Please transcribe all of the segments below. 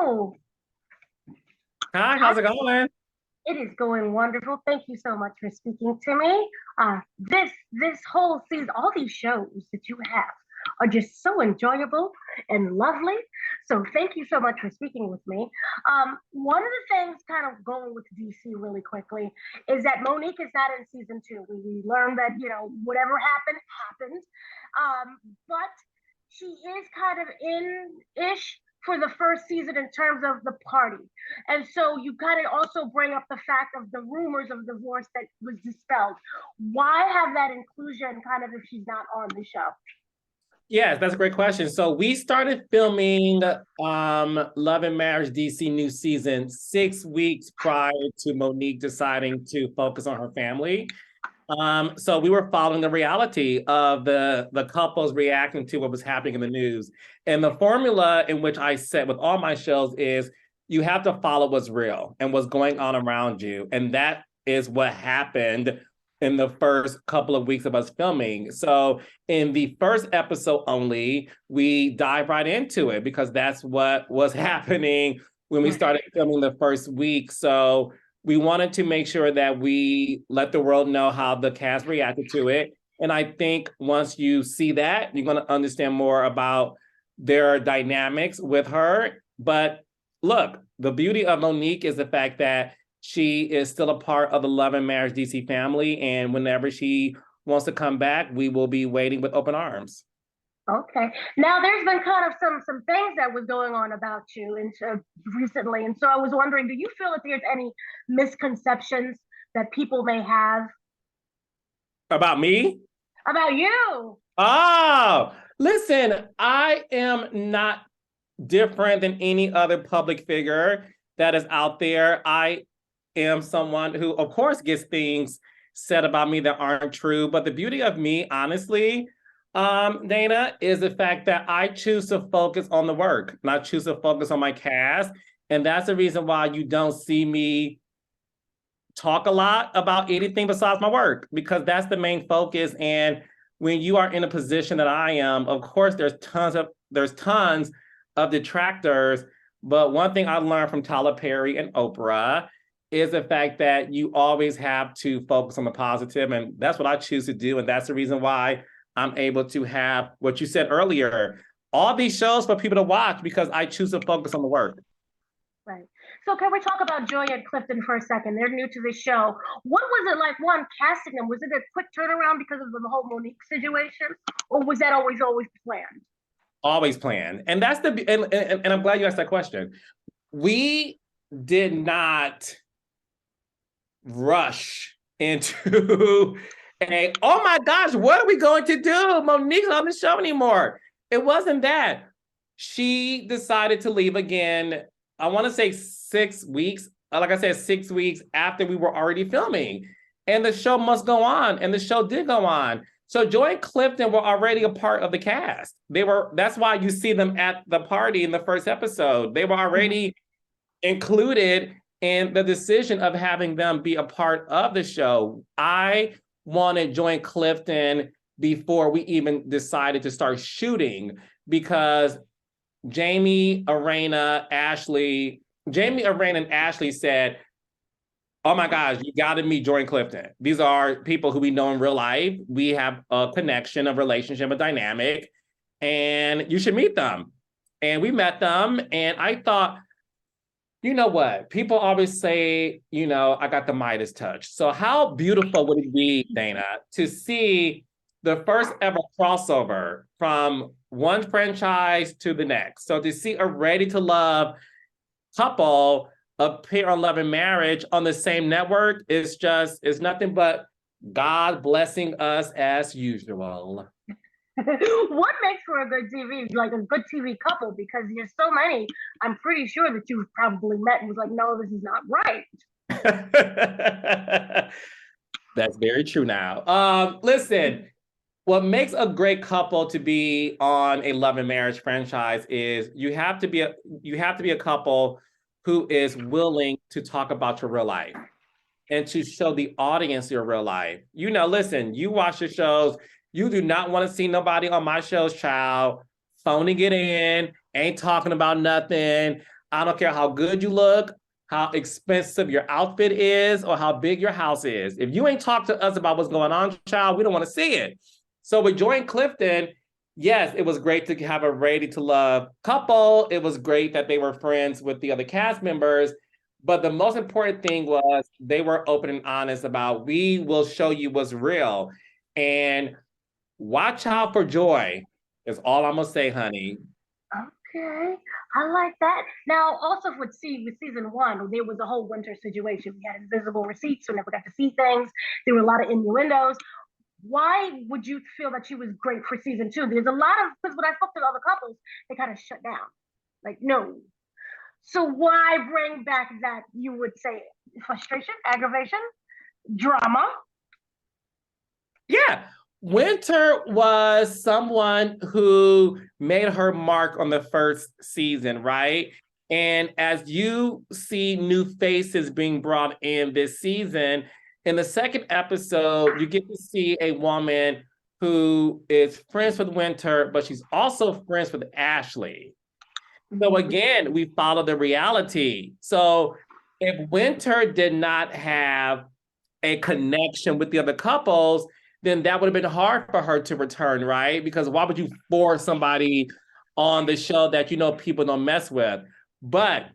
Hello. Hi, how's it going? It is going wonderful. Thank you so much for speaking to me. This whole season, all these shows that you have are just so enjoyable and lovely. So thank you so much for speaking with me. One of the things, kind of going with DC really quickly, is that Monique is not in season two. We learned that whatever happened happened, but she is kind of in ish for the first season in terms of the party. And so you kind of also bring up the fact of the rumors of divorce that was dispelled. Why have that inclusion kind of if she's not on the show? Yes, that's a great question. So we started filming Love and Marriage DC new season 6 weeks prior to Monique deciding to focus on her family. So we were following the reality of the couples reacting to what was happening in the news. And the formula in which I set with all my shows is you have to follow what's real and what's going on around you. And that is what happened in the first couple of weeks of us filming. So in the first episode only, we dive right into it because that's what was happening when we started filming the first week. So we wanted to make sure that we let the world know how the cast reacted to it. And I think once you see that, you're going to understand more about their dynamics with her. But look, the beauty of Monique is the fact that she is still a part of the Love and Marriage DC family. And whenever she wants to come back, we will be waiting with open arms. Okay. Now there's been kind of some things that was going on about you recently, and so I was wondering, do you feel that there's any misconceptions that people may have About me? about you? Oh, listen, I am not different than any other public figure that is out there. I am someone who, of course, gets things said about me that aren't true. But the beauty of me, honestly, Dana, is the fact that I choose to focus on the work, and I choose to focus on my cast. And that's the reason why you don't see me talk a lot about anything besides my work, because that's the main focus. And when you are in a position that I am, of course, there's tons of detractors. But one thing I learned from Tyler Perry and Oprah is the fact that you always have to focus on the positive, and that's what I choose to do. And that's the reason why I'm able to have what you said earlier, all these shows for people to watch, because I choose to focus on the work. Right. So can we talk about Joy and Clifton for a second? They're new to the show. What was it like, one, casting them? Was it a quick turnaround because of the whole Monique situation? Or was that always planned? Always planned. And that's and I'm glad you asked that question. We did not rush into oh my gosh, what are we going to do? Monique's not on the show anymore. It wasn't that. She decided to leave again, I want to say 6 weeks. Like I said, 6 weeks after we were already filming. And the show must go on. And the show did go on. So Joy and Clifton were already a part of the cast. That's why you see them at the party in the first episode. They were already included in the decision of having them be a part of the show. I wanted Joy and Clifton before we even decided to start shooting, because Jamie, Arena, and Ashley said, oh my gosh, you got to meet Joy and Clifton. These are people who we know in real life. We have a connection, a relationship, a dynamic, and you should meet them. And we met them, and I thought, you know what? People always say, I got the Midas touch. So how beautiful would it be, Dana, to see the first ever crossover from one franchise to the next? So to see a Ready to Love couple appear on Love and Marriage on the same network is nothing but God blessing us as usual. What makes for a good TV, like a good TV couple? Because there's so many. I'm pretty sure that you've probably met and was like, no, this is not right. That's very true now. Listen, what makes a great couple to be on a Love and Marriage franchise is you have to be a couple who is willing to talk about your real life and to show the audience your real life. Listen, you watch the shows. You do not want to see nobody on my shows, child, phoning it in, ain't talking about nothing. I don't care how good you look, how expensive your outfit is, or how big your house is. If you ain't talked to us about what's going on, child, we don't want to see it. So with Joy and Clifton, yes, it was great to have a ready to love couple. It was great that they were friends with the other cast members. But the most important thing was they were open and honest about, we will show you what's real. And watch out for Joy is all I'm going to say, honey. Okay, I like that. Now, also with season one, there was a whole winter situation. We had invisible receipts, so we never got to see things. There were a lot of innuendos. Why would you feel that she was great for season two? There's a lot of, because when I spoke to other couples, they kind of shut down. Like, no. So why bring back that, you would say, frustration, aggravation, drama? Yeah. Winter was someone who made her mark on the first season, right? And as you see new faces being brought in this season, in the second episode, you get to see a woman who is friends with Winter, but she's also friends with Ashley. So again, we follow the reality. So if Winter did not have a connection with the other couples, then that would have been hard for her to return, right? Because why would you force somebody on the show that you know people don't mess with? But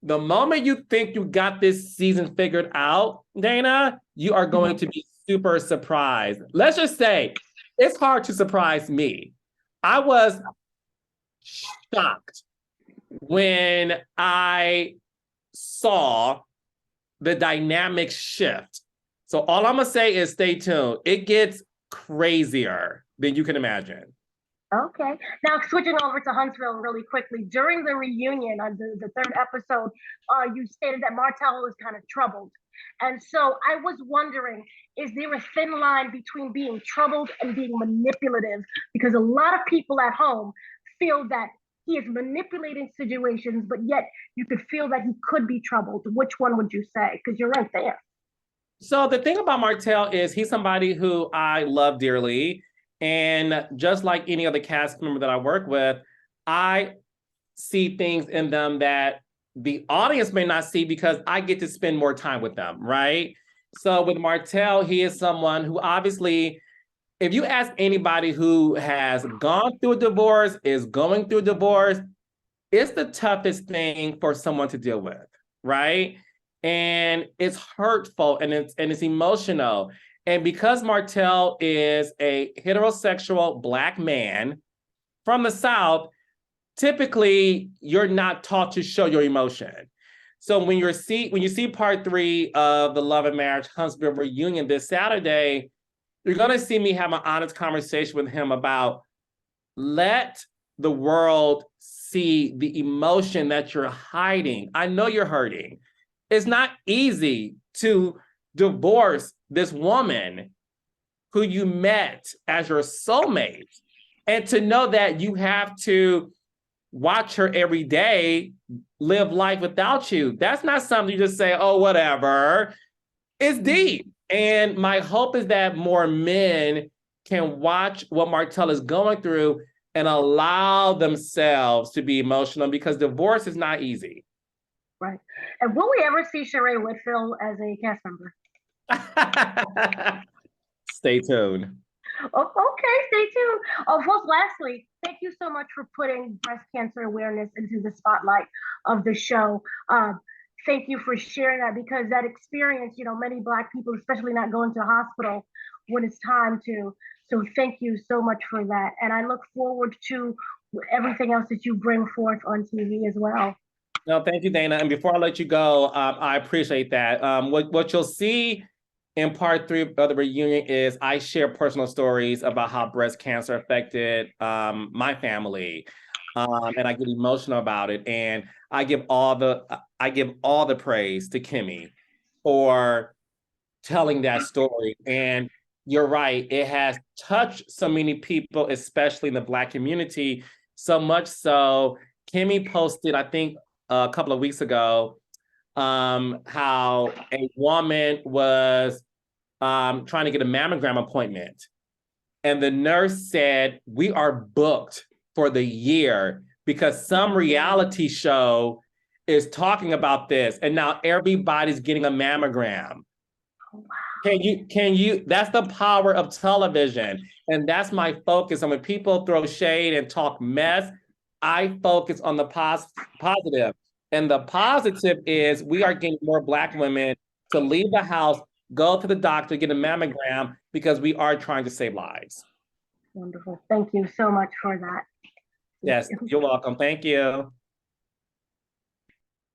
the moment you think you got this season figured out, Dana, you are going to be super surprised. Let's just say it's hard to surprise me. I was shocked when I saw the dynamic shift. So all I'm gonna say is stay tuned. It gets crazier than you can imagine. Okay. Now switching over to Huntsville really quickly. During the reunion on the third episode, you stated that Martell was kind of troubled. And so I was wondering, is there a thin line between being troubled and being manipulative? Because a lot of people at home feel that he is manipulating situations, but yet you could feel that he could be troubled. Which one would you say? Because you're right there. So the thing about Martell is he's somebody who I love dearly. And just like any other cast member that I work with, I see things in them that the audience may not see because I get to spend more time with them, right? So with Martell, he is someone who obviously, if you ask anybody who has gone through a divorce, is going through a divorce, it's the toughest thing for someone to deal with, right? And it's hurtful and it's emotional. And because Martell is a heterosexual Black man from the South, typically you're not taught to show your emotion. So when you see part 3 of the Love and Marriage Huntsville reunion this Saturday, you're gonna see me have an honest conversation with him about, let the world see the emotion that you're hiding. I know you're hurting. It's not easy to divorce this woman who you met as your soulmate, and to know that you have to watch her every day live life without you. That's not something you just say, oh, whatever. It's deep. And my hope is that more men can watch what Martell is going through and allow themselves to be emotional, because divorce is not easy. Right. And will we ever see Shereé Whitfield as a cast member? Stay tuned. Oh, okay, stay tuned. Oh, well, lastly, thank you so much for putting breast cancer awareness into the spotlight of the show. Thank you for sharing that, because that experience, many Black people, especially not going to hospital when it's time to. So thank you so much for that. And I look forward to everything else that you bring forth on TV as well. No, thank you, Dana. And before I let you go, I appreciate that. What you'll see in part 3 of the reunion is I share personal stories about how breast cancer affected my family, and I get emotional about it. And I give all the praise to Kimmy for telling that story. And you're right, it has touched so many people, especially in the Black community, so much so Kimmy posted, I think, a couple of weeks ago, how a woman was trying to get a mammogram appointment. And the nurse said, we are booked for the year because some reality show is talking about this, and now everybody's getting a mammogram. Oh, wow. That's the power of television. And that's my focus. And when people throw shade and talk mess, I focus on the positive. And the positive is we are getting more Black women to leave the house, go to the doctor, get a mammogram, because we are trying to save lives. Wonderful. Thank you so much for that. Yes, you're welcome. Thank you.